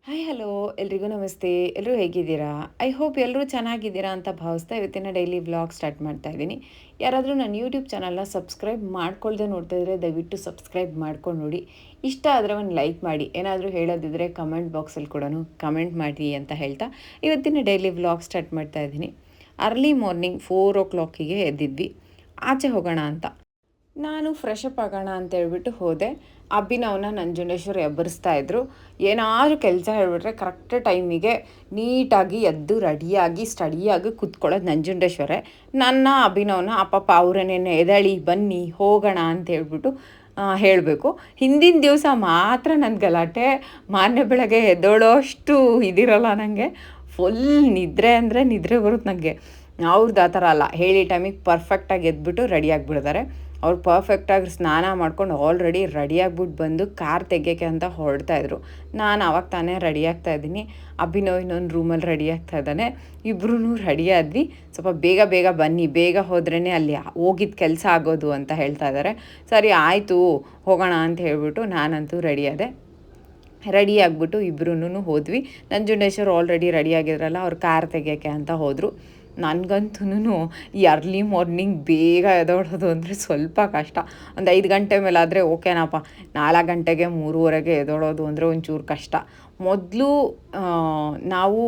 Hi hello ಎಲ್ರಿಗೂ ನಮಸ್ತೆ. ಎಲ್ಲರೂ ಹೇಗಿದ್ದೀರಾ? ಐ ಹೋಪ್ ಎಲ್ಲರೂ ಚೆನ್ನಾಗಿದ್ದೀರಾ ಅಂತ ಭಾವಿಸ್ತಾ ಇವತ್ತಿನ ಡೈಲಿ ವ್ಲಾಗ್ ಸ್ಟಾರ್ಟ್ ಮಾಡ್ತಾ ಇದ್ದೀನಿ. ಯಾರಾದರೂ ನನ್ನ ಯೂಟ್ಯೂಬ್ ಚಾನಲ್ನ ಸಬ್ಸ್ಕ್ರೈಬ್ ಮಾಡ್ಕೊಳ್ದೆ ನೋಡ್ತಾ ಇದ್ದರೆ ದಯವಿಟ್ಟು ಸಬ್ಸ್ಕ್ರೈಬ್ ಮಾಡ್ಕೊಂಡು ನೋಡಿ. ಇಷ್ಟ ಆದರೆ ಒಂದು ಲೈಕ್ ಮಾಡಿ, ಏನಾದರೂ ಹೇಳೋದಿದ್ರೆ ಕಮೆಂಟ್ ಬಾಕ್ಸಲ್ಲಿ ಕೂಡ ಕಮೆಂಟ್ ಮಾಡಿ ಅಂತ ಹೇಳ್ತಾ ಇವತ್ತಿನ ಡೈಲಿ ವ್ಲಾಗ್ ಸ್ಟಾರ್ಟ್ ಮಾಡ್ತಾ ಇದ್ದೀನಿ. Early morning 4 o'clock ಎದ್ದಿದ್ವಿ. ಆಚೆ ಹೋಗೋಣ ಅಂತ ನಾನು ಫ್ರೆಶ್ ಅಪ್ ಆಗೋಣ ಅಂತ ಹೇಳ್ಬಿಟ್ಟು ಹೋದೆ. ಅಭಿನವ್ನ ನಂಜುಂಡೇಶ್ವರ್ ಎಬ್ಬರಿಸ್ತಾ ಇದ್ರು. ಏನಾದರೂ ಕೆಲಸ ಹೇಳಿಬಿಟ್ರೆ ಕರೆಕ್ಟ್ ಟೈಮಿಗೆ ನೀಟಾಗಿ ಎದ್ದು ರೆಡಿಯಾಗಿ ಸ್ಟಡಿಯಾಗಿ ಕೂತ್ಕೊಳ್ಳೋದು ನಂಜುಂಡೇಶ್ವರೇ. ನನ್ನ ಅಭಿನವ್ನ ಅಪ್ಪಪ್ಪ ಅವರೇನೇನು ಎದಳಿ ಬನ್ನಿ ಹೋಗೋಣ ಅಂತ ಹೇಳ್ಬಿಟ್ಟು ಹೇಳಬೇಕು. ಹಿಂದಿನ ದಿವಸ ಮಾತ್ರ ನನ್ನ ಗಲಾಟೆ, ಮಾರನೇ ಬೆಳಗ್ಗೆ ಎದ್ದೋಳೋ ಅಷ್ಟು ಇದಿರಲ್ಲ ನನಗೆ. ಫುಲ್ ನಿದ್ರೆ ಅಂದರೆ ನಿದ್ರೆ ಬರುತ್ತೆ ನನಗೆ. ಅವ್ರದ್ದು ಆ ಥರ ಅಲ್ಲ, ಹೇಳಿ ಟೈಮಿಗೆ ಪರ್ಫೆಕ್ಟಾಗಿ ಎದ್ಬಿಟ್ಟು ರೆಡಿಯಾಗಿಬಿಡ್ತಾರೆ. ಅವ್ರು ಪರ್ಫೆಕ್ಟಾಗಿ ಸ್ನಾನ ಮಾಡ್ಕೊಂಡು ಆಲ್ರೆಡಿ ರೆಡಿಯಾಗ್ಬಿಟ್ಟು ಬಂದು ಕಾರ್ ತೆಗಿಯೋಕ್ಕೆ ಅಂತ ಹೊರಡ್ತಾಯಿದ್ರು. ನಾನು ಆವಾಗ ತಾನೇ ರೆಡಿ ಆಗ್ತಾಯಿದ್ದೀನಿ. ಅಭಿನವ್ ಇನ್ನೊಂದು ರೂಮಲ್ಲಿ ರೆಡಿ ಆಗ್ತಾ ಇದ್ದಾನೆ. ಇಬ್ಬರೂ ರೆಡಿ ಆದ್ವಿ. ಸ್ವಲ್ಪ ಬೇಗ ಬೇಗ ಬನ್ನಿ, ಬೇಗ ಹೋದ್ರೇ ಅಲ್ಲಿ ಹೋಗಿದ್ದ ಕೆಲಸ ಆಗೋದು ಅಂತ ಹೇಳ್ತಾ ಇದ್ದಾರೆ. ಸರಿ ಆಯಿತು ಹೋಗೋಣ ಅಂತ ಹೇಳ್ಬಿಟ್ಟು ನಾನಂತೂ ರೆಡಿ ಆದೆ. ರೆಡಿ ಆಗಿಬಿಟ್ಟು ಇಬ್ಬರೂ ಹೋದ್ವಿ. ನಂಜುಂಡೇಶ್ವರ್ ಆಲ್ರೆಡಿ ರೆಡಿ ಆಗಿದ್ರಲ್ಲ, ಅವ್ರು ಕಾರ್ ತೆಗಿಯೋಕ್ಕೆ ಅಂತ ಹೋದರು. ನನಗಂತೂ ಈ ಅರ್ಲಿ ಮಾರ್ನಿಂಗ್ ಬೇಗ ಎದ್ದೋಳೋದು ಅಂದರೆ ಸ್ವಲ್ಪ ಕಷ್ಟ. ಒಂದು 5 ಗಂಟೆ ಮೇಲಾದರೆ ಓಕೆನಪ್ಪ. 4 ಗಂಟೆಗೆ 3:30ಗೆ ಎದ್ದೋಳೋದು ಅಂದರೆ ಒಂಚೂರು ಕಷ್ಟ. ಮೊದಲು ನಾವು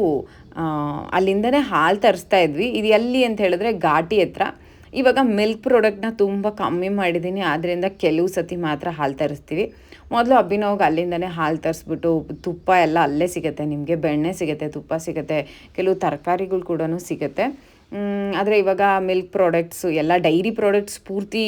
ಅಲ್ಲಿಂದನೇ ಹಾಲು ತರಿಸ್ತಾ ಇದ್ವಿ. ಇದು ಎಲ್ಲಿ ಅಂತ ಹೇಳಿದ್ರೆ ಘಾಟಿ ಹತ್ರ. ಇವಾಗ ಮಿಲ್ಕ್ ಪ್ರಾಡಕ್ಟ್ನ ತುಂಬ ಕಮ್ಮಿ ಮಾಡಿದ್ದೀನಿ, ಆದ್ದರಿಂದ ಕೆಲವು ಸತಿ ಮಾತ್ರ ಹಾಲು ತರಿಸ್ತೀವಿ. ಮೊದಲು ಅಭಿನವ್ಗೆ ಅಲ್ಲಿಂದನೇ ಹಾಲು ತರಿಸ್ಬಿಟ್ಟು ತುಪ್ಪ ಎಲ್ಲ ಅಲ್ಲೇ ಸಿಗುತ್ತೆ, ನಿಮಗೆ ಬೆಣ್ಣೆ ಸಿಗುತ್ತೆ, ತುಪ್ಪ ಸಿಗುತ್ತೆ, ಕೆಲವು ತರಕಾರಿಗಳು ಕೂಡ ಸಿಗುತ್ತೆ. ಆದರೆ ಇವಾಗ ಮಿಲ್ಕ್ ಪ್ರಾಡಕ್ಟ್ಸು ಎಲ್ಲ ಡೈರಿ ಪ್ರಾಡಕ್ಟ್ಸ್ ಪೂರ್ತಿ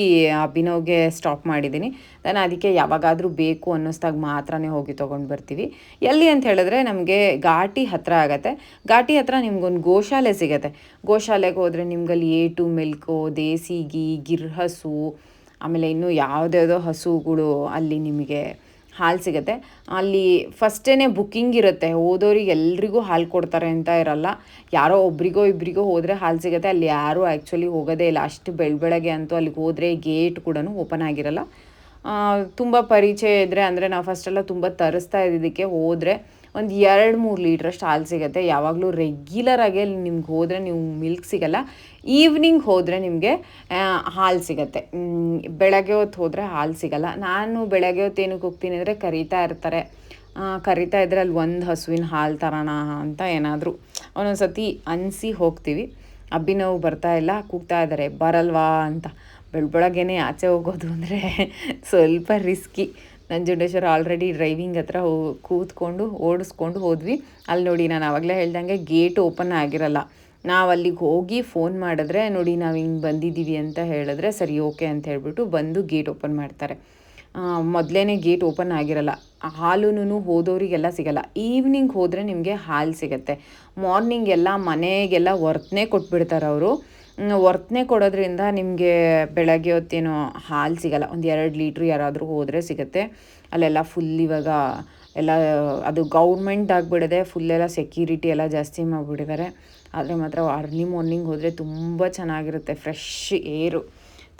ಅಭಿನವ್ಗೆ ಸ್ಟಾಪ್ ಮಾಡಿದ್ದೀನಿ. ನಾನು ಅದಕ್ಕೆ ಯಾವಾಗಾದರೂ ಬೇಕು ಅನ್ನಿಸ್ದಾಗ ಮಾತ್ರನೇ ಹೋಗಿ ತೊಗೊಂಡು ಬರ್ತೀವಿ. ಎಲ್ಲಿ ಅಂತ ಹೇಳಿದ್ರೆ ನಮಗೆ ಘಾಟಿ ಹತ್ತಿರ ಆಗುತ್ತೆ. ಘಾಟಿ ಹತ್ರ ನಿಮ್ಗೊಂದು ಗೋಶಾಲೆ ಸಿಗುತ್ತೆ. ಗೋಶಾಲೆಗೆ ಹೋದರೆ ನಿಮ್ಗಲ್ಲಿ A2 ಮಿಲ್ಕು, ದೇಸಿ ಗೀ, ಗಿರ್ ಹಸು, ಆಮೇಲೆ ಇನ್ನೂ ಯಾವುದ್ಯಾವುದೋ ಹಸುಗಳು ಅಲ್ಲಿ ನಿಮಗೆ ಹಾಲು ಸಿಗುತ್ತೆ. ಅಲ್ಲಿ ಫಸ್ಟೇ ಬುಕ್ಕಿಂಗ್ ಇರುತ್ತೆ. ಹೋದವ್ರಿಗೆ ಎಲ್ರಿಗೂ ಹಾಲು ಕೊಡ್ತಾರೆ ಅಂತ ಇರಲ್ಲ. ಯಾರೋ ಒಬ್ರಿಗೋ ಇಬ್ಬರಿಗೋ ಹೋದರೆ ಹಾಲು ಸಿಗುತ್ತೆ. ಅಲ್ಲಿ ಯಾರೂ ಆ್ಯಕ್ಚುಲಿ ಹೋಗೋದೇ ಇಲ್ಲ. ಅಷ್ಟು ಬೆಳಗ್ಗೆ ಅಂತೂ ಅಲ್ಲಿಗೆ ಹೋದರೆ ಗೇಟ್ ಕೂಡ ಓಪನ್ ಆಗಿರಲ್ಲ. ತುಂಬ ಪರಿಚಯ ಇದ್ದರೆ, ಅಂದರೆ ನಾವು ಫಸ್ಟೆಲ್ಲ ತುಂಬ ತರಿಸ್ತಾ ಇದ್ದಿದ್ದಕ್ಕೆ ಹೋದರೆ ಒಂದು 2-3 ಲೀಟ್ರಷ್ಟು ಹಾಲು ಸಿಗುತ್ತೆ. ಯಾವಾಗಲೂ ರೆಗ್ಯುಲರಾಗಿ ಅಲ್ಲಿ ನಿಮ್ಗೆ ಹೋದರೆ ನೀವು ಮಿಲ್ಕ್ ಸಿಗಲ್ಲ. ಈವ್ನಿಂಗ್ ಹೋದರೆ ನಿಮಗೆ ಹಾಲು ಸಿಗುತ್ತೆ. ಬೆಳಗ್ಗೆ ಹೊತ್ತು ಹೋದರೆ ಹಾಲು ಸಿಗಲ್ಲ. ನಾನು ಬೆಳಗ್ಗೆ ಹೊತ್ತು ಏನಕ್ಕೆ ಹೋಗ್ತೀನಿ ಅಂದರೆ ಕರೀತಾ ಇರ್ತಾರೆ. ಕರೀತಾ ಇದ್ದರೆ ಅಲ್ಲಿ ಒಂದು ಹಸುವಿನ ಹಾಲು ತರೋಣ ಅಂತ ಏನಾದರೂ ಒಂದೊಂದು ಸತಿ ಅನಿಸಿ ಹೋಗ್ತೀವಿ. ಅಭಿನವ್ ಬರ್ತಾ ಇಲ್ಲ, ಕೂಗ್ತಾ ಇದ್ದಾರೆ ಬರಲ್ವಾ ಅಂತ. ಬೆಳಗ್ಗೆನೇ ಆಚೆ ಹೋಗೋದು ಅಂದರೆ ಸ್ವಲ್ಪ ರಿಸ್ಕಿ. ನಂಜುಂಡೇಶ್ವರ ಆಲ್ರೆಡಿ ಡ್ರೈವಿಂಗ್ ಹತ್ರ ಕೂತ್ಕೊಂಡು ಓಡಿಸ್ಕೊಂಡು ಹೋದ್ವಿ. ಅಲ್ಲಿ ನೋಡಿ, ನಾನು ಆವಾಗಲೇ ಹೇಳ್ದಂಗೆ ಗೇಟ್ ಓಪನ್ ಆಗಿರಲ್ಲ. ನಾವು ಅಲ್ಲಿಗೆ ಹೋಗಿ ಫೋನ್ ಮಾಡಿದ್ರೆ, ನೋಡಿ ನಾವು ಹಿಂಗೆ ಬಂದಿದ್ದೀವಿ ಅಂತ ಹೇಳಿದ್ರೆ ಸರಿ ಓಕೆ ಅಂತ ಹೇಳ್ಬಿಟ್ಟು ಬಂದು ಗೇಟ್ ಓಪನ್ ಮಾಡ್ತಾರೆ. ಮೊದಲೇ ಗೇಟ್ ಓಪನ್ ಆಗಿರಲ್ಲ. ಹಾಲೂ ಹೋದವರಿಗೆಲ್ಲ ಸಿಗಲ್ಲ. ಈವ್ನಿಂಗ್ ಹೋದರೆ ನಿಮಗೆ ಹಾಲು ಸಿಗುತ್ತೆ. ಮಾರ್ನಿಂಗ್ ಎಲ್ಲ ಮನೆಗೆಲ್ಲ ವರ್ತನೆ ಕೊಟ್ಬಿಡ್ತಾರೆ ಅವರು. ವರ್ತನೆ ಕೊಡೋದ್ರಿಂದ ನಿಮಗೆ ಬೆಳಗ್ಗೆ ಹೊತ್ತೇನೋ ಹಾಲು ಸಿಗಲ್ಲ. ಒಂದು 2 ಲೀಟ್ರ್ ಯಾರಾದರೂ ಹೋದರೆ ಸಿಗುತ್ತೆ. ಅಲ್ಲೆಲ್ಲ ಫುಲ್ ಇವಾಗ ಎಲ್ಲ ಅದು ಗೌರ್ಮೆಂಟ್ ಆಗಿಬಿಡಿದೆ. ಫುಲ್ಲೆಲ್ಲ ಸೆಕ್ಯೂರಿಟಿ ಎಲ್ಲ ಜಾಸ್ತಿ ಮಾಡಿಬಿಟ್ಟಿದ್ದಾರೆ. ಆದರೆ ಮಾತ್ರ ಅರ್ಲಿ ಮಾರ್ನಿಂಗ್ ಹೋದರೆ ತುಂಬ ಚೆನ್ನಾಗಿರುತ್ತೆ. ಫ್ರೆಶ್ ಏರು,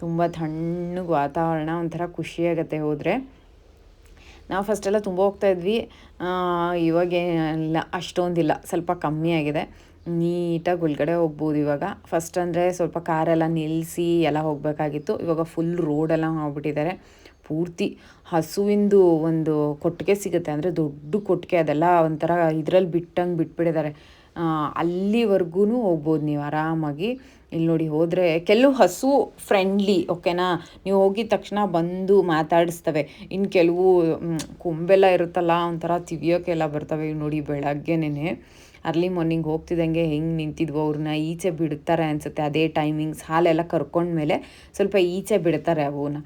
ತುಂಬ ತಣ್ಣಗೆ ವಾತಾವರಣ, ಒಂಥರ ಖುಷಿಯಾಗತ್ತೆ ಹೋದರೆ. ನಾವು ಫಸ್ಟೆಲ್ಲ ತುಂಬ ಹೋಗ್ತಾಯಿದ್ವಿ. ಇವಾಗೇನಿಲ್ಲ, ಅಷ್ಟೊಂದಿಲ್ಲ, ಸ್ವಲ್ಪ ಕಮ್ಮಿ ಆಗಿದೆ. ನೀಟಾಗಿ ಒಳಗಡೆ ಹೋಗ್ಬೋದು ಇವಾಗ. ಫಸ್ಟ್ ಅಂದರೆ ಸ್ವಲ್ಪ ಕಾರೆಲ್ಲ ನಿಲ್ಲಿಸಿ ಎಲ್ಲ ಹೋಗಬೇಕಾಗಿತ್ತು. ಇವಾಗ ಫುಲ್ ರೋಡೆಲ್ಲ ಮಾಡಿಬಿಟ್ಟಿದ್ದಾರೆ. ಪೂರ್ತಿ ಹಸುವಿಂದು ಒಂದು ಕೊಟ್ಟಿಗೆ ಸಿಗುತ್ತೆ, ಅಂದರೆ ದೊಡ್ಡ ಕೊಟ್ಟಿಗೆ. ಅದೆಲ್ಲ ಒಂಥರ ಇದರಲ್ಲಿ ಬಿಟ್ಬಿಟ್ಟಿದ್ದಾರೆ. ಅಲ್ಲಿವರೆಗೂ ಹೋಗ್ಬೋದು ನೀವು ಆರಾಮಾಗಿ. ಇಲ್ಲಿ ನೋಡಿ ಹೋದರೆ ಕೆಲವು ಹಸು ಫ್ರೆಂಡ್ಲಿ, ಓಕೆನಾ, ನೀವು ಹೋಗಿದ ತಕ್ಷಣ ಬಂದು ಮಾತಾಡಿಸ್ತವೆ. ಇನ್ನು ಕೆಲವು ಕೊಂಬೆಲ್ಲ ಇರುತ್ತಲ್ಲ, ಒಂಥರ ತಿವಿಯೋಕ್ಕೆಲ್ಲ ಬರ್ತವೆ. ನೋಡಿ ಬೆಳಗ್ಗೆನೇ ಅರ್ಲಿ ಮಾರ್ನಿಂಗ್ ಹೋಗ್ತಿದ್ದಂಗೆ ಹೆಂಗೆ ನಿಂತಿದ್ವು, ಅವ್ರನ್ನ ಈಚೆ ಬಿಡ್ತಾರೆ ಅನಿಸುತ್ತೆ. ಅದೇ ಟೈಮಿಂಗ್ಸ್ ಹಾಲೆಲ್ಲ ಕರ್ಕೊಂಡ್ಮೇಲೆ ಸ್ವಲ್ಪ ಈಚೆ ಬಿಡ್ತಾರೆ ಅವನ್ನ.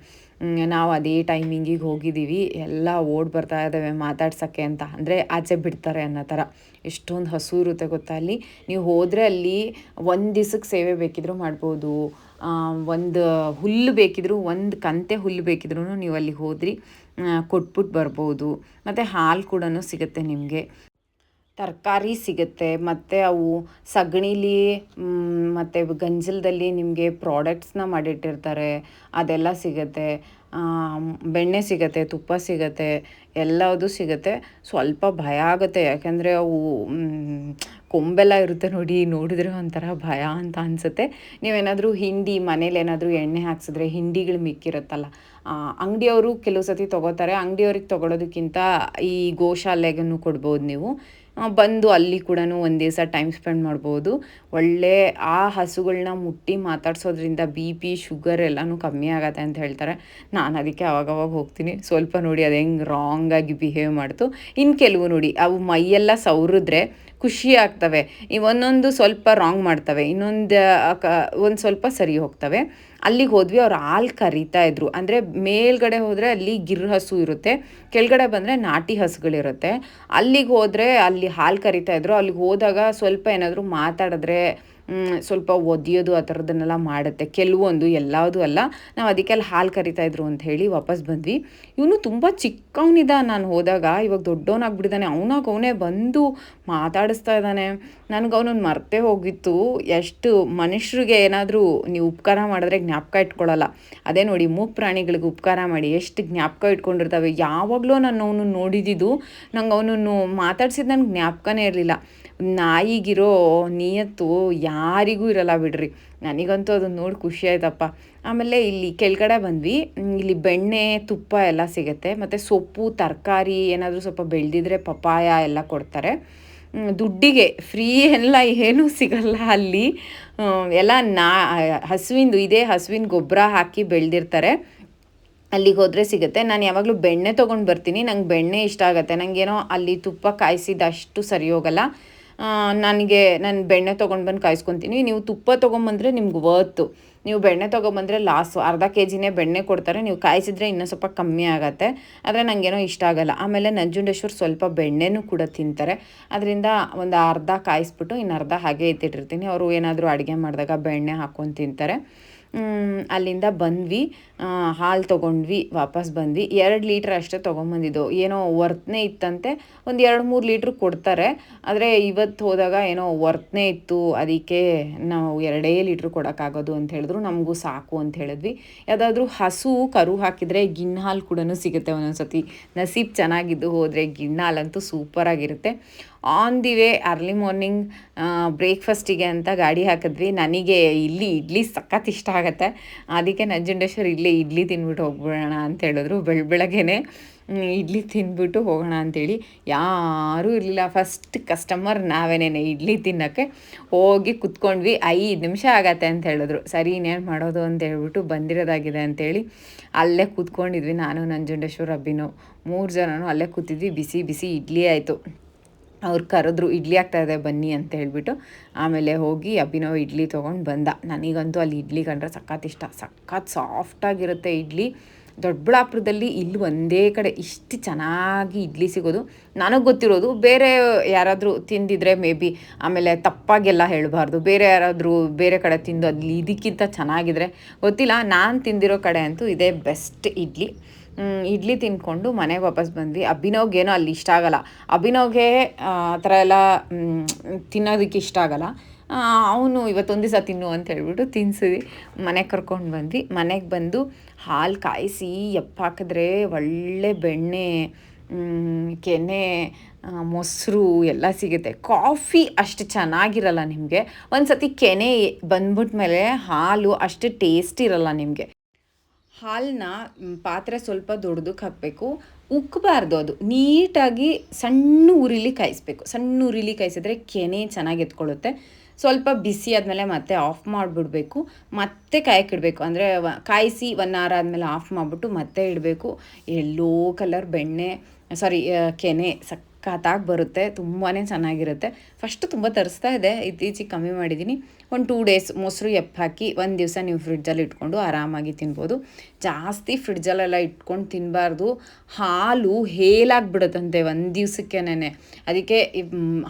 ನಾವು ಅದೇ ಟೈಮಿಂಗಿಗೆ ಹೋಗಿದ್ದೀವಿ. ಎಲ್ಲ ಓಡಿ ಬರ್ತಾ ಇದ್ದಾವೆ ಮಾತಾಡ್ಸೋಕ್ಕೆ ಅಂತ, ಅಂದರೆ ಆಚೆ ಬಿಡ್ತಾರೆ ಅನ್ನೋ ಥರ. ಎಷ್ಟೊಂದು ಹಸು ಇರುತ್ತೆ ಗೊತ್ತಾ ಅಲ್ಲಿ. ನೀವು ಹೋದರೆ ಅಲ್ಲಿ ಒಂದು ದಿವ್ಸಕ್ಕೆ ಸೇವೆ ಬೇಕಿದ್ರೂ ಮಾಡ್ಬೋದು. ಒಂದು ಹುಲ್ಲು ಬೇಕಿದ್ರೂ, ಒಂದು ಕಂತೆ ಹುಲ್ಲು ಬೇಕಿದ್ರೂ ನೀವು ಅಲ್ಲಿಗೆ ಹೋದ್ರಿ ಕೊಟ್ಬಿಟ್ಟು ಬರ್ಬೋದು. ಮತ್ತು ಹಾಲು ಕೂಡ ಸಿಗುತ್ತೆ ನಿಮಗೆ. ತರಕಾರಿ ಸಿಗುತ್ತೆ, ಮತ್ತು ಅವು ಸಗಣಿಲಿ ಮತ್ತು ಗಂಜಲದಲ್ಲಿ ನಿಮಗೆ ಪ್ರಾಡಕ್ಟ್ಸ್ನ ಮಾಡಿಟ್ಟಿರ್ತಾರೆ, ಅದೆಲ್ಲ ಸಿಗುತ್ತೆ. ಬೆಣ್ಣೆ ಸಿಗುತ್ತೆ, ತುಪ್ಪ ಸಿಗುತ್ತೆ, ಎಲ್ಲದೂ ಸಿಗುತ್ತೆ. ಸ್ವಲ್ಪ ಭಯ ಆಗುತ್ತೆ, ಯಾಕೆಂದರೆ ಅವು ಕೊಂಬೆಲ್ಲ ಇರುತ್ತೆ ನೋಡಿ, ನೋಡಿದ್ರೆ ಒಂಥರ ಭಯ ಅಂತ ಅನಿಸುತ್ತೆ. ನೀವೇನಾದರೂ ಹಿಂಡಿ ಮನೇಲೇನಾದರೂ ಎಣ್ಣೆ ಹಾಕ್ಸಿದ್ರೆ ಹಿಂಡಿಗಳು ಮಿಕ್ಕಿರುತ್ತಲ್ಲ, ಅಂಗಡಿಯವರು ಕೆಲವು ಸತಿ ತೊಗೋತಾರೆ. ಅಂಗಡಿಯವ್ರಿಗೆ ತೊಗೊಳೋದಕ್ಕಿಂತ ಈ ಗೋಶಾಲೆಗೂ ಕೊಡ್ಬೋದು ನೀವು. ಬಂದು ಅಲ್ಲಿ ಕೂಡ ಒಂದು ದಿವಸ ಟೈಮ್ ಸ್ಪೆಂಡ್ ಮಾಡ್ಬೋದು. ಒಳ್ಳೆ ಆ ಹಸುಗಳನ್ನ ಮುಟ್ಟಿ ಮಾತಾಡ್ಸೋದ್ರಿಂದ ಬಿ ಪಿ ಶುಗರ್ ಎಲ್ಲನೂ ಕಮ್ಮಿ ಆಗತ್ತೆ ಅಂತ ಹೇಳ್ತಾರೆ. ನಾನು ಅದಕ್ಕೆ ಅವಾಗವಾಗ ಹೋಗ್ತೀನಿ. ಸ್ವಲ್ಪ ನೋಡಿ ಅದು ಹೆಂಗೆ ರಾಂಗಾಗಿ ಬಿಹೇವ್ ಮಾಡ್ತು. ಇನ್ನು ಕೆಲವು ನೋಡಿ ಅವು ಮೈಯೆಲ್ಲ ಸವರಿದ್ರೆ ಖುಷಿ ಆಗ್ತವೆ, ಒಂದೊಂದು ಸ್ವಲ್ಪ ರಾಂಗ್ ಮಾಡ್ತವೆ, ಒಂದು ಸ್ವಲ್ಪ ಸರಿ ಹೋಗ್ತವೆ. ಅಲ್ಲಿಗೆ ಹೋದ್ವಿ, ಅವ್ರು ಹಾಲು ಕರಿತಾ ಇದ್ರು. ಅಂದರೆ ಮೇಲ್ಗಡೆ ಹೋದರೆ ಅಲ್ಲಿ ಗಿರ್ ಹಸು ಇರುತ್ತೆ, ಕೆಳಗಡೆ ಬಂದರೆ ನಾಟಿ ಹಸುಗಳಿರುತ್ತೆ. ಅಲ್ಲಿಗೆ ಹೋದರೆ ಅಲ್ಲಿ ಹಾಲು ಕರಿತಾ ಇದ್ರು. ಅಲ್ಲಿಗೆ ಹೋದಾಗ ಸ್ವಲ್ಪ ಏನಾದರೂ ಮಾತಾಡಿದ್ರೆ ಸ್ವಲ್ಪ ಒದಿಯೋದು ಆ ಥರದನ್ನೆಲ್ಲ ಮಾಡುತ್ತೆ. ಕೆಲವೊಂದು, ಎಲ್ಲದೂ ಅಲ್ಲ. ನಾವು ಅದಕ್ಕೆ ಅಲ್ಲಿ ಹಾಲು ಕರಿತಾಯಿದ್ರು ಅಂತ ಹೇಳಿ ವಾಪಸ್ ಬಂದ್ವಿ. ಇವನು ತುಂಬ ಚಿಕ್ಕವನಿದ್ದ ನಾನು ಹೋದಾಗ, ಇವಾಗ ದೊಡ್ಡವನಾಗ್ಬಿಟ್ಟಿದ್ದಾನೆ. ಅವನೇ ಬಂದು ಮಾತಾಡಿಸ್ತಾ ಇದ್ದಾನೆ. ನನಗೆ ಅವನನ್ನು ಮರ್ತೇ ಹೋಗಿತ್ತು. ಎಷ್ಟು ಮನುಷ್ಯರಿಗೆ ಏನಾದರೂ ನೀವು ಉಪಕಾರ ಮಾಡಿದ್ರೆ ಜ್ಞಾಪಕ ಇಟ್ಕೊಳ್ಳಲ್ಲ. ಅದೇ ನೋಡಿ, ಮೂಕ್ ಪ್ರಾಣಿಗಳಿಗೆ ಉಪಕಾರ ಮಾಡಿ ಎಷ್ಟು ಜ್ಞಾಪಕ ಇಟ್ಕೊಂಡಿರ್ತವೆ. ಯಾವಾಗಲೂ ನಾನು ಅವನನ್ನು ನೋಡಿದ್ದು, ನಂಗೆ ಅವನನ್ನು ಮಾತಾಡ್ಸಿದ್ದು ನನಗೆ ಜ್ಞಾಪಕನೇ ಇರಲಿಲ್ಲ. ನಾಯಿಗಿರೋ ನಿಯತ್ತು ಯಾರಿಗೂ ಇರಲ್ಲ ಬಿಡ್ರಿ. ನನಗಂತೂ ಅದನ್ನು ನೋಡಿ ಖುಷಿ ಆಯ್ತಪ್ಪ. ಆಮೇಲೆ ಇಲ್ಲಿ ಕೆಳಗಡೆ ಬಂದ್ವಿ. ಇಲ್ಲಿ ಬೆಣ್ಣೆ, ತುಪ್ಪ ಎಲ್ಲ ಸಿಗುತ್ತೆ. ಮತ್ತು ಸೊಪ್ಪು, ತರಕಾರಿ ಏನಾದರೂ ಸ್ವಲ್ಪ ಬೆಳೆದಿದ್ರೆ ಪಪಾಯ ಎಲ್ಲ ಕೊಡ್ತಾರೆ. ದುಡ್ಡಿಗೆ ಫ್ರೀ ಎಲ್ಲ ಏನೂ ಸಿಗಲ್ಲ ಅಲ್ಲಿ. ಎಲ್ಲ ಇದೇ ಹಸುವಿನ ಗೊಬ್ಬರ ಹಾಕಿ ಬೆಳೆದಿರ್ತಾರೆ. ಅಲ್ಲಿಗೆ ಹೋದರೆ ಸಿಗುತ್ತೆ. ನಾನು ಯಾವಾಗಲೂ ಬೆಣ್ಣೆ ತೊಗೊಂಡು ಬರ್ತೀನಿ. ನಂಗೆ ಬೆಣ್ಣೆ ಇಷ್ಟ ಆಗುತ್ತೆ. ನನಗೇನೋ ಅಲ್ಲಿ ತುಪ್ಪ ಕಾಯಿಸಿದಷ್ಟು ಸರಿ ಹೋಗಲ್ಲ. ನಾನು ಬೆಣ್ಣೆ ತೊಗೊಂಡು ಬಂದು ಕಾಯಿಸ್ಕೊತೀನಿ. ನೀವು ತುಪ್ಪ ತೊಗೊಂಬಂದರೆ ನಿಮ್ಗೆ ವರ್ತು. ನೀವು ಬೆಣ್ಣೆ ತೊಗೊಂಬಂದರೆ ಲಾಸು. ಅರ್ಧ ಕೆ ಜಿನೇ ಬೆಣ್ಣೆ ಕೊಡ್ತಾರೆ. ನೀವು ಕಾಯಿಸಿದ್ರೆ ಇನ್ನೂ ಸ್ವಲ್ಪ ಕಮ್ಮಿ ಆಗುತ್ತೆ. ಆದರೆ ನನಗೇನೋ ಇಷ್ಟ ಆಗಲ್ಲ. ಆಮೇಲೆ ನಂಜುಂಡೇಶ್ವರ ಸ್ವಲ್ಪ ಬೆಣ್ಣೆನೂ ಕೂಡ ತಿಂತಾರೆ. ಅದರಿಂದ ಒಂದು ಅರ್ಧ ಕಾಯಿಸ್ಬಿಟ್ಟು ಇನ್ನು ಅರ್ಧ ಹಾಗೆ ಎತ್ತಿಟ್ಟಿರ್ತೀನಿ. ಅವರು ಏನಾದರೂ ಅಡುಗೆ ಮಾಡಿದಾಗ ಬೆಣ್ಣೆ ಹಾಕ್ಕೊಂಡು ತಿಂತಾರೆ. ಅಲ್ಲಿಂದ ಬಂದ್ವಿ, ಹಾಲು ತೊಗೊಂಡ್ವಿ, ವಾಪಸ್ ಬಂದ್ವಿ. 2 ಲೀಟ್ರ್ ಅಷ್ಟೇ ತೊಗೊಂಬಂದಿದ್ದು. ಏನೋ ವರ್ತನೆ ಇತ್ತಂತೆ, ಒಂದು 2-3 ಲೀಟ್ರ್ ಕೊಡ್ತಾರೆ. ಆದರೆ ಇವತ್ತು ಹೋದಾಗ ಏನೋ ವರ್ತನೆ ಇತ್ತು, ಅದಕ್ಕೆ ನಾವು 2 ಲೀಟ್ರ್ ಕೊಡೋಕ್ಕಾಗೋದು ಅಂತ ಹೇಳಿದ್ರು. ನಮಗೂ ಸಾಕು ಅಂತ ಹೇಳಿದ್ವಿ. ಯಾವುದಾದ್ರೂ ಹಸು ಕರು ಹಾಕಿದರೆ ಗಿಣ್ಣು ಹಾಲು ಕೂಡ ಸಿಗುತ್ತೆ ಒಂದೊಂದು ಸತಿ. ನಸೀಬ್ ಚೆನ್ನಾಗಿದ್ದು ಹೋದರೆ ಗಿಣ್ಣು ಹಾಲಂತೂ ಸೂಪರಾಗಿರುತ್ತೆ. On the way early morning ಬ್ರೇಕ್ಫಾಸ್ಟಿಗೆ ಅಂತ ಗಾಡಿ ಹಾಕಿದ್ವಿ. ನನಗೆ ಇಲ್ಲಿ ಇಡ್ಲಿ ಸಖತ್ ಇಷ್ಟ ಆಗುತ್ತೆ. ಅದಕ್ಕೆ ನಂಜುಂಡೇಶ್ವರ ಇಲ್ಲೇ ಇಡ್ಲಿ ತಿಂದ್ಬಿಟ್ಟು ಹೋಗ್ಬಿಡೋಣ ಅಂತ ಹೇಳಿದ್ರು. ಬೆಳಗ್ಗೆನೇ ಇಡ್ಲಿ ತಿಂದ್ಬಿಟ್ಟು ಹೋಗೋಣ ಅಂಥೇಳಿ. ಯಾರೂ ಇರಲಿಲ್ಲ. ಫಸ್ಟ್ ಕಸ್ಟಮರ್ ನಾವೇನೇನೆ ಇಡ್ಲಿ ತಿನ್ನೋಕ್ಕೆ ಹೋಗಿ ಕುತ್ಕೊಂಡ್ವಿ. 5 ನಿಮಿಷ ಆಗತ್ತೆ ಅಂತ ಹೇಳಿದ್ರು. ಸರಿ, ಇನ್ನೇನು ಮಾಡೋದು ಅಂತ ಹೇಳ್ಬಿಟ್ಟು ಬಂದಿರೋದಾಗಿದೆ ಅಂಥೇಳಿ ಅಲ್ಲೇ ಕೂತ್ಕೊಂಡಿದ್ವಿ. ನಾನು, ನಂಜುಂಡೇಶ್ವರ, ಅಭಿನವ್ 3 ಜನನೂ ಅಲ್ಲೇ ಕೂತಿದ್ವಿ. ಬಿಸಿ ಬಿಸಿ ಇಡ್ಲಿ ಆಯಿತು. ಅವ್ರು ಕರೆದ್ರು, ಇಡ್ಲಿ ಆಗ್ತಾಯಿದೆ ಬನ್ನಿ ಅಂತ ಹೇಳಿಬಿಟ್ಟು. ಆಮೇಲೆ ಹೋಗಿ ಅಭಿನವ್ ಇಡ್ಲಿ ತೊಗೊಂಡು ಬಂದ. ನನಗಂತೂ ಅಲ್ಲಿ ಇಡ್ಲಿ ಕಂಡ್ರೆ ಸಖತ್ ಇಷ್ಟ. ಸಖತ್ ಸಾಫ್ಟಾಗಿರುತ್ತೆ ಇಡ್ಲಿ. ದೊಡ್ಡಬಳ್ಳಾಪುರದಲ್ಲಿ ಇಲ್ಲಿ ಒಂದೇ ಕಡೆ ಇಷ್ಟು ಚೆನ್ನಾಗಿ ಇಡ್ಲಿ ಸಿಗೋದು. ನನಗೆ ಗೊತ್ತಿರೋದು. ಬೇರೆ ಯಾರಾದರೂ ತಿಂದಿದ್ರೆ ಮೇ ಬಿ ಆಮೇಲೆ ತಪ್ಪಾಗೆಲ್ಲ ಹೇಳಬಾರ್ದು. ಬೇರೆ ಯಾರಾದರೂ ಬೇರೆ ಕಡೆ ತಿಂದು ಅಲ್ಲಿ ಇದಕ್ಕಿಂತ ಚೆನ್ನಾಗಿದ್ರೆ ಗೊತ್ತಿಲ್ಲ. ನಾನು ತಿಂದಿರೋ ಕಡೆ ಅಂತೂ ಇದೇ ಬೆಸ್ಟ್ ಇಡ್ಲಿ. ಇಡ್ಲಿ ತಿಂದ್ಕೊಂಡು ಮನೆಗೆ ವಾಪಸ್ ಬಂದ್ವಿ. ಅಭಿನವ್ಗೇನೋ ಅಲ್ಲಿ ಇಷ್ಟ ಆಗಲ್ಲ. ಅಭಿನವ್ಗೆ ಆ ಥರ ಎಲ್ಲ ತಿನ್ನೋದಕ್ಕೆ ಇಷ್ಟ ಆಗಲ್ಲ. ಅವನು ಇವತ್ತೊಂದು ದಿವಸ ತಿನ್ನು ಅಂತ ಹೇಳ್ಬಿಟ್ಟು ತಿನ್ನಿಸಿದ್ವಿ. ಮನೆಗೆ ಕರ್ಕೊಂಡು ಬಂದ್ವಿ. ಮನೆಗೆ ಬಂದು ಹಾಲು ಕಾಯಿಸಿ ಹಾಕಿದ್ರೆ ಒಳ್ಳೆ ಬೆಣ್ಣೆ, ಕೆನೆ, ಮೊಸರು ಎಲ್ಲ ಸಿಗುತ್ತೆ. ಕಾಫಿ ಅಷ್ಟು ಚೆನ್ನಾಗಿರಲ್ಲ ನಿಮಗೆ. ಒಂದು ಸತಿ ಕೆನೆ ಬಂದ್ಬಿಟ್ಮೇಲೆ ಹಾಲು ಅಷ್ಟು ಟೇಸ್ಟ್ ಇರಲ್ಲ ನಿಮಗೆ. ಹಾಲನ್ನ ಪಾತ್ರೆ ಸ್ವಲ್ಪ ದೊಡ್ಡದಕ್ಕೆ ಹಾಕಬೇಕು. ಉಕ್ಕಬಾರ್ದು. ಅದು ನೀಟಾಗಿ ಸಣ್ಣ ಉರಿಲಿ ಕಾಯಿಸ್ಬೇಕು. ಸಣ್ಣ ಉರಿಲಿ ಕಾಯಿಸಿದ್ರೆ ಕೆನೆ ಚೆನ್ನಾಗಿ ಎತ್ಕೊಳ್ಳುತ್ತೆ. ಸ್ವಲ್ಪ ಬಿಸಿ ಆದಮೇಲೆ ಮತ್ತೆ ಆಫ್ ಮಾಡಿಬಿಡ್ಬೇಕು. ಮತ್ತೆ ಕಾಯಕ್ಕಿಡಬೇಕು. ಅಂದರೆ ಕಾಯಿಸಿ 1 hour ಆದಮೇಲೆ ಆಫ್ ಮಾಡಿಬಿಟ್ಟು ಮತ್ತೆ ಇಡಬೇಕು. ಎಲ್ಲೋ ಕಲರ್ ಕೆನೆ ಸಖತ್ತಾಗಿ ಬರುತ್ತೆ. ತುಂಬಾ ಚೆನ್ನಾಗಿರುತ್ತೆ. ಫಸ್ಟು ತುಂಬ ತರಿಸ್ತಾ ಇದೆ, ಇತ್ತೀಚೆಗೆ ಕಮ್ಮಿ ಮಾಡಿದ್ದೀನಿ. ಒಂದು 2 days ಮೊಸರು ಹಾಕಿ ಒಂದು ದಿವಸ ನೀವು ಫ್ರಿಡ್ಜಲ್ಲಿ ಇಟ್ಕೊಂಡು ಆರಾಮಾಗಿ ತಿನ್ಬೋದು. ಜಾಸ್ತಿ ಫ್ರಿಡ್ಜಲ್ಲೆಲ್ಲ ಇಟ್ಕೊಂಡು ತಿನ್ನಬಾರ್ದು. ಹಾಲು ಹೇಲಾಗಿಬಿಡುತ್ತಂತೆ ಒಂದು ದಿವಸಕ್ಕೇನೆ. ಅದಕ್ಕೆ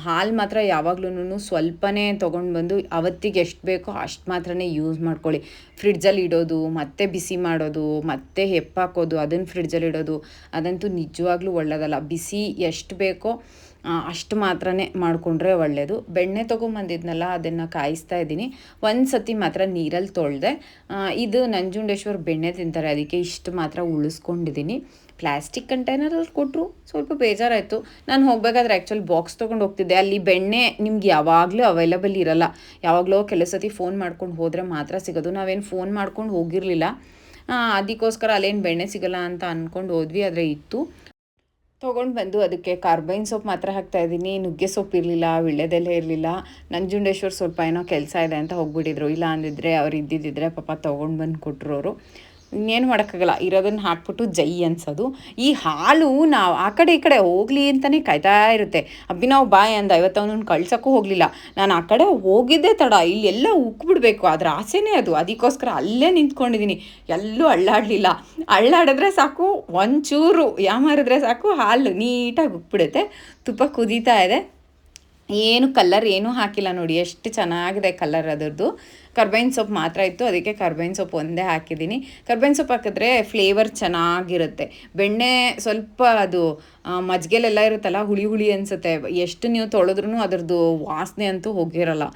ಹಾಲು ಮಾತ್ರ ಯಾವಾಗ್ಲೂ ಸ್ವಲ್ಪನೇ ತೊಗೊಂಡು ಬಂದು ಅವತ್ತಿಗೆ ಎಷ್ಟು ಬೇಕೋ ಅಷ್ಟು ಮಾತ್ರನೇ ಯೂಸ್ ಮಾಡ್ಕೊಳ್ಳಿ. ಫ್ರಿಡ್ಜಲ್ಲಿ ಇಡೋದು, ಮತ್ತೆ ಬಿಸಿ ಮಾಡೋದು, ಮತ್ತೆ ಹಾಕೋದು, ಅದನ್ನು ಫ್ರಿಡ್ಜಲ್ಲಿ ಇಡೋದು, ಅದಂತೂ ನಿಜವಾಗ್ಲೂ ಒಳ್ಳೆಯದಲ್ಲ. ಬಿಸಿ ಎಷ್ಟು ಬೇಕೋ ಅಷ್ಟು ಮಾತ್ರನೇ ಮಾಡಿಕೊಂಡ್ರೆ ಒಳ್ಳೆಯದು. ಬೆಣ್ಣೆ ತೊಗೊಂಬಂದಿದ್ನಲ್ಲ ಅದನ್ನು ಕಾಯಿಸ್ತಾ ಇದ್ದೀನಿ. ಒಂದು ಸತಿ ಮಾತ್ರ ನೀರಲ್ಲಿ ತೊಳೆದೆ. ಇದು ನಂಜುಂಡೇಶ್ವರ ಬೆಣ್ಣೆ ತಿಂತಾರೆ, ಅದಕ್ಕೆ ಇಷ್ಟು ಮಾತ್ರ ಉಳಿಸ್ಕೊಂಡಿದ್ದೀನಿ. ಪ್ಲಾಸ್ಟಿಕ್ ಕಂಟೈನರಲ್ಲಿ ಕೊಟ್ಟರು ಸ್ವಲ್ಪ ಬೇಜಾರಾಯಿತು. ನಾನು ಹೋಗಬೇಕಾದ್ರೆ ಆ್ಯಕ್ಚುಲಿ ಬಾಕ್ಸ್ ತೊಗೊಂಡು ಹೋಗ್ತಿದ್ದೆ. ಅಲ್ಲಿ ಬೆಣ್ಣೆ ನಿಮ್ಗೆ ಯಾವಾಗಲೂ ಅವೈಲಬಲ್ ಇರಲ್ಲ. ಯಾವಾಗಲೋ ಕೆಲವು ಸತಿ ಫೋನ್ ಮಾಡ್ಕೊಂಡು ಹೋದರೆ ಮಾತ್ರ ಸಿಗೋದು. ನಾವೇನು ಫೋನ್ ಮಾಡ್ಕೊಂಡು ಹೋಗಿರಲಿಲ್ಲ, ಅದಕ್ಕೋಸ್ಕರ ಅಲ್ಲೇನು ಬೆಣ್ಣೆ ಸಿಗೋಲ್ಲ ಅಂತ ಅಂದ್ಕೊಂಡು ಹೋದ್ವಿ. ಆದರೆ ಇತ್ತು. ತೊಗೊಂಡು ಬಂದು ಅದಕ್ಕೆ ಕಾರ್ಬೈನ್ ಸೊಪ್ಪು ಮಾತ್ರ ಹಾಕ್ತಾಯಿದ್ದೀನಿ. ನುಗ್ಗೆ ಸೊಪ್ಪು ಇರಲಿಲ್ಲ, ವೀಳ್ಯದೆಲೆ ಇರಲಿಲ್ಲ. ನಂಜುಂಡೇಶ್ವರ ಸ್ವಲ್ಪ ಏನೋ ಕೆಲಸ ಇದೆ ಅಂತ ಹೋಗ್ಬಿಟ್ಟಿದ್ರು. ಇಲ್ಲ ಅಂದಿದ್ರೆ ಅವ್ರು ಇದ್ದಿದ್ದಿದ್ರೆ ಪಾಪ ತೊಗೊಂಡು ಬಂದು ಕೊಟ್ಟರು ಅವರು. ಇನ್ನೇನು ಮಾಡೋಕ್ಕಾಗಲ್ಲ, ಇರೋದನ್ನು ಹಾಕ್ಬಿಟ್ಟು ಜೈ ಅನ್ಸೋದು. ಈ ಹಾಲು ನಾವು ಆ ಕಡೆ ಈ ಕಡೆ ಹೋಗಲಿ ಅಂತಲೇ ಕಾಯ್ತಾ ಇರುತ್ತೆ. ಅಭಿನವ್ ಬಾಯ್ ಅಂದ, ಇವತ್ತವನನ್ನು ಕಳ್ಸೋಕ್ಕೂ ಹೋಗಲಿಲ್ಲ. ನಾನು ಆ ಕಡೆ ಹೋಗಿದ್ದೇ ತಡ, ಇಲ್ಲಿ ಎಲ್ಲ ಉಕ್ಬಿಡ್ಬೇಕು, ಅದ್ರ ಆಸೆನೇ ಅದು. ಅದಕ್ಕೋಸ್ಕರ ಅಲ್ಲೇ ನಿಂತ್ಕೊಂಡಿದ್ದೀನಿ, ಎಲ್ಲೂ ಅಳ್ಳಾಡಲಿಲ್ಲ. ಅಳ್ಳಾಡಿದ್ರೆ ಸಾಕು, ಒಂಚೂರು ಯಾಮಾರಿದ್ರೆ ಸಾಕು, ಹಾಲು ನೀಟಾಗಿ ಉಕ್ಬಿಡುತ್ತೆ. ತುಪ್ಪ ಕುದೀತಾ ಇದೆ. ಏನು ಕಲ್ಲರ್ ಏನೂ ಹಾಕಿಲ್ಲ ನೋಡಿ, ಎಷ್ಟು ಚೆನ್ನಾಗಿದೆ ಕಲರ್ ಅದರದ್ದು. ಕರ್ಬೇವಿನ ಸೊಪ್ಪು ಮಾತ್ರ ಇತ್ತು, ಅದಕ್ಕೆ ಕರ್ಬೇವಿನ ಸೊಪ್ಪು ಒಂದೇ ಹಾಕಿದ್ದೀನಿ. ಕರ್ಬೇವಿನ ಸೊಪ್ಪು ಹಾಕಿದ್ರೆ ಫ್ಲೇವರ್ ಚೆನ್ನಾಗಿರುತ್ತೆ. ಬೆಣ್ಣೆ ಸ್ವಲ್ಪ ಅದು ಮಜ್ಜಿಗೆಲೆಲ್ಲ ಇರುತ್ತಲ್ಲ, ಹುಳಿ ಹುಳಿ ಅನಿಸುತ್ತೆ. ಎಷ್ಟು ನೀವು ತೊಳೆದ್ರೂ ಅದರದ್ದು ವಾಸನೆ ಅಂತೂ ಹೋಗಿರಲ್ಲ,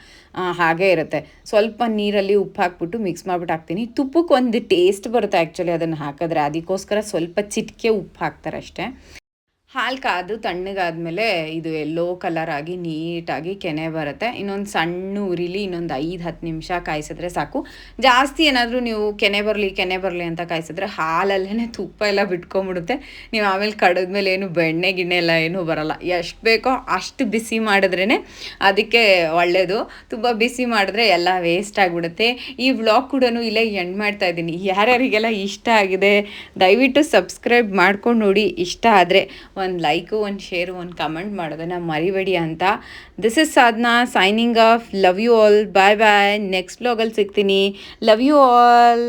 ಹಾಗೇ ಇರುತ್ತೆ. ಸ್ವಲ್ಪ ನೀರಲ್ಲಿ ಉಪ್ಪು ಹಾಕ್ಬಿಟ್ಟು ಮಿಕ್ಸ್ ಮಾಡಿಬಿಟ್ಟು ಹಾಕ್ತೀನಿ. ತುಪ್ಪಕ್ಕೆ ಒಂದು ಟೇಸ್ಟ್ ಬರುತ್ತೆ ಆ್ಯಕ್ಚುಲಿ ಅದನ್ನು ಹಾಕಿದ್ರೆ, ಅದಕ್ಕೋಸ್ಕರ ಸ್ವಲ್ಪ ಚಿಟಿಕೆ ಉಪ್ಪು ಹಾಕ್ತಾರೆ ಅಷ್ಟೇ. ಹಾಲು ಕಾದು ತಣ್ಣಗಾದ್ಮೇಲೆ ಇದು ಎಲ್ಲೋ ಕಲರ್ ಆಗಿ ನೀಟಾಗಿ ಕೆನೆ ಬರುತ್ತೆ. ಇನ್ನೊಂದು ಸಣ್ಣ ಉರಿಲಿ ಇನ್ನೊಂದು 5-10 ನಿಮಿಷ ಕಾಯಿಸಿದ್ರೆ ಸಾಕು. ಜಾಸ್ತಿ ಏನಾದರೂ ನೀವು ಕೆನೆ ಬರಲಿ ಅಂತ ಕಾಯಿಸಿದ್ರೆ ಹಾಲಲ್ಲೇ ತುಪ್ಪ ಎಲ್ಲ ಬಿಟ್ಕೊಂಬಿಡುತ್ತೆ. ನೀವು ಆಮೇಲೆ ಕಡಿದ್ಮೇಲೆ ಏನು ಬೆಣ್ಣೆ ಗಿಣ್ಣೆ ಎಲ್ಲ ಏನೂ ಬರೋಲ್ಲ. ಎಷ್ಟು ಬೇಕೋ ಅಷ್ಟು ಬಿಸಿ ಮಾಡಿದ್ರೇ ಅದಕ್ಕೆ ಒಳ್ಳೆಯದು. ತುಂಬ ಬಿಸಿ ಮಾಡಿದ್ರೆ ಎಲ್ಲ ವೇಸ್ಟ್ ಆಗಿಬಿಡುತ್ತೆ. ಈ ವ್ಲಾಗ್ ಕೂಡ ಇಲ್ಲೇ ಎಂಡ್ ಮಾಡ್ತಾ ಇದ್ದೀನಿ. ಯಾರ್ಯಾರಿಗೆಲ್ಲ ಇಷ್ಟ ಆಗಿದೆ ದಯವಿಟ್ಟು ಸಬ್ಸ್ಕ್ರೈಬ್ ಮಾಡ್ಕೊಂಡು ನೋಡಿ. ಇಷ್ಟ ಆದರೆ ಒಂದು ಲೈಕು, ಒಂದು ಶೇರು, ಒಂದು ಕಮೆಂಟ್ ಮಾಡೋದನ್ನು ಮರಿಬೇಡಿ ಅಂತ. This is Sadhana signing off. Love you all. Bye bye. Next ವ್ಲಾಗಲ್ಲಿ ಸಿಗ್ತೀನಿ. Love you all.